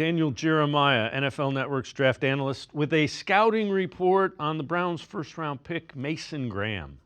Daniel Jeremiah, NFL Network's draft analyst, with a scouting report on the Browns' first-round pick, Mason Graham.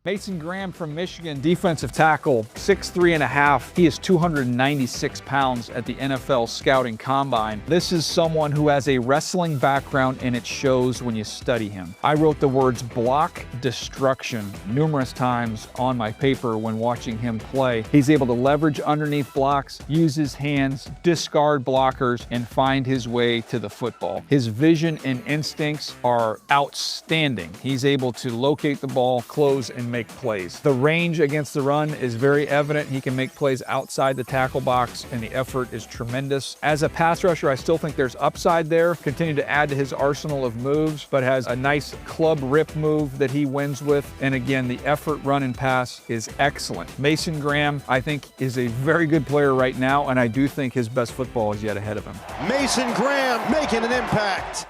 Mason Graham from Michigan, defensive tackle, 6'3.5". He is 296 pounds at the NFL Scouting Combine. This is someone who has a wrestling background, and it shows when you study him. I wrote the words block destruction numerous times on my paper when watching him play. He's able to leverage underneath blocks, use his hands, discard blockers, and find his way to the football. His vision and instincts are outstanding. He's able to locate the ball, close, and make plays. The range against the run is very evident. He can make plays outside the tackle box, and the effort is tremendous. As a pass rusher, I still think there's upside there. Continue to add to his arsenal of moves, but has a nice club rip move that he wins with. And again, the effort, run, and pass is excellent. Mason Graham, I think, is a very good player right now, and I do think his best football is yet ahead of him. Mason Graham making an impact.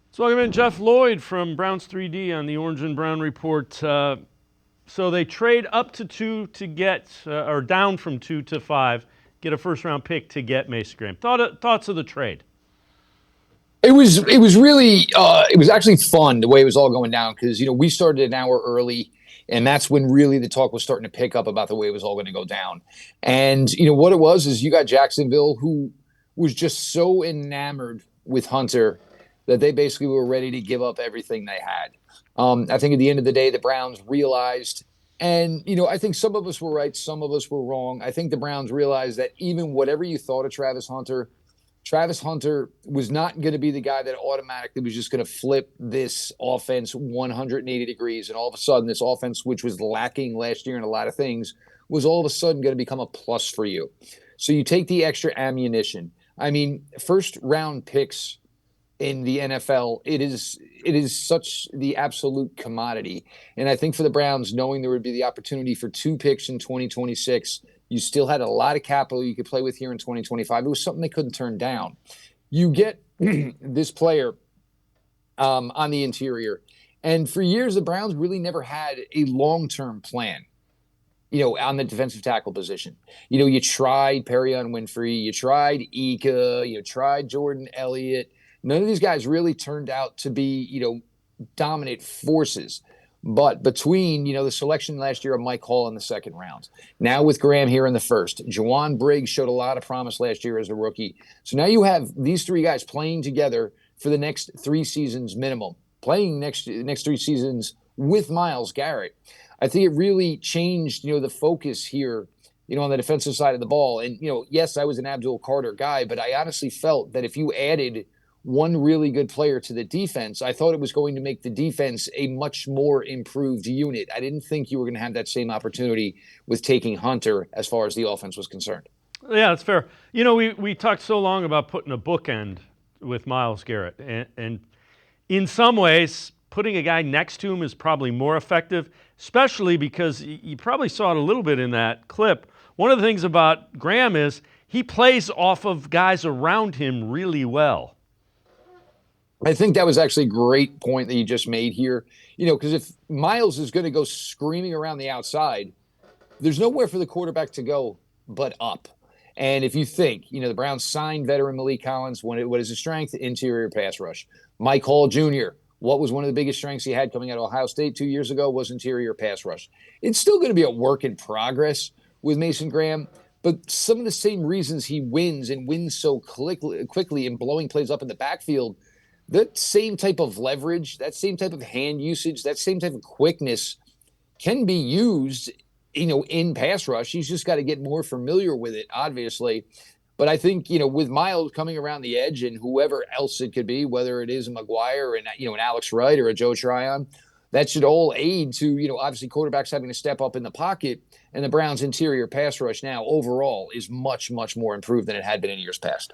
So welcome in Jeff Lloyd from Browns 3D on the Orange and Brown Report. So they trade up to 2 to get, or down from 2 to 5, get a first-round pick to get Mason Graham. Thoughts of the trade? It was really it was actually fun the way it was all going down, because we started an hour early, and that's when really the talk was starting to pick up about the way it was all going to go down. And what it was is you got Jacksonville, who was just so enamored with Hunter that they basically were ready to give up everything they had. I think at the end of the day, the Browns realized, and I think some of us were right, some of us were wrong. I think the Browns realized that even whatever you thought of Travis Hunter was not going to be the guy that automatically was just going to flip this offense 180 degrees. And all of a sudden, this offense, which was lacking last year in a lot of things, was all of a sudden going to become a plus for you. So you take the extra ammunition. I mean, first round picks in the NFL, it is such the absolute commodity. And I think for the Browns, knowing there would be the opportunity for 2 picks in 2026, you still had a lot of capital you could play with here in 2025. It was something they couldn't turn down. You get this player on the interior. And for years, the Browns really never had a long-term plan, on the defensive tackle position. You tried Perion Winfrey, you tried Ika, you tried Jordan Elliott. None of these guys really turned out to be, dominant forces. But between, the selection last year of Mike Hall in the second round, now with Graham here in the first, Juwan Briggs showed a lot of promise last year as a rookie. So now you have these 3 guys playing together for the next 3 seasons minimum, playing next 3 seasons with Myles Garrett. I think it really changed, the focus here, on the defensive side of the ball. And, yes, I was an Abdul Carter guy, but I honestly felt that if you added one really good player to the defense, I thought it was going to make the defense a much more improved unit. I didn't think you were going to have that same opportunity with taking Hunter as far as the offense was concerned. Yeah, that's fair. We talked so long about putting a bookend with Myles Garrett, and in some ways, putting a guy next to him is probably more effective, especially because you probably saw it a little bit in that clip. One of the things about Graham is he plays off of guys around him really well. I think that was actually a great point that you just made here. Because if Myles is going to go screaming around the outside, there's nowhere for the quarterback to go but up. And if you think, the Browns signed veteran Malik Collins, what is his strength? Interior pass rush. Mike Hall Jr., what was one of the biggest strengths he had coming out of Ohio State 2 years ago was interior pass rush. It's still going to be a work in progress with Mason Graham, but some of the same reasons he wins and wins so quickly and blowing plays up in the backfield, that same type of leverage, that same type of hand usage, that same type of quickness can be used, in pass rush. He's just got to get more familiar with it, obviously. But I think, with Myles coming around the edge and whoever else it could be, whether it is a McGuire and, an Alex Wright or a Joe Tryon, that should all aid to, obviously quarterbacks having to step up in the pocket. And the Browns' interior pass rush now overall is much, much more improved than it had been in years past.